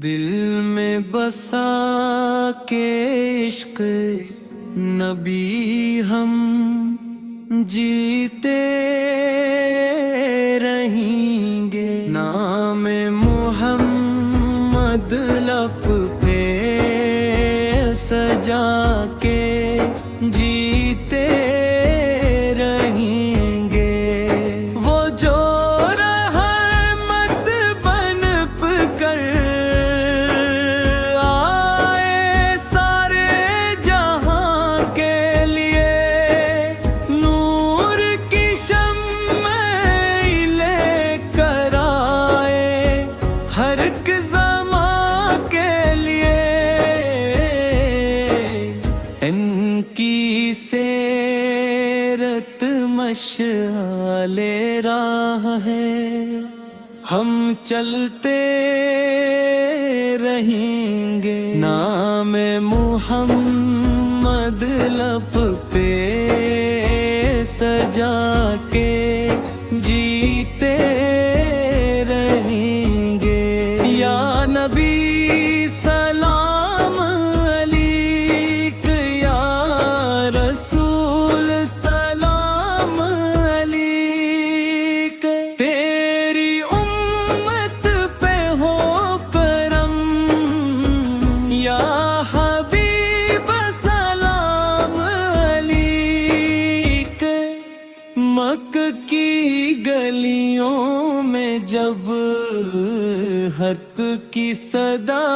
دل میں بسا کے عشق نبی ہم جیتے رہیں گے، نام محمد لب پہ سجا کے جیتے رہیں گے۔ وہ جو رحمت بن کر آئے سارے جہاں کے لیے، نور کی شمع لے کر آئے ہر ایک زمان کے لیے۔ ان کی سیرت مشعل راہ ہے، ہم چلتے رہیں گے، نام محمد لب پہ سجا کے جیتے رہیں گے۔ یا نبی سلام علیک، یا رسول سلام علیک، تیری امت پہ ہو کرم، یا حبیب سلام علیک۔ مکہ کی گلیوں میں جب حق کی صدا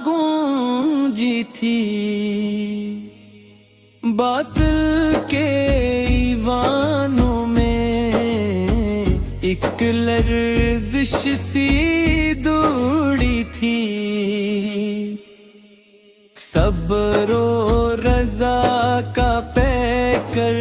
گونجی تھی، باطل کے ایوانوں میں ایک لرزش سی دوڑی تھی، صبر و رضا کا پیکر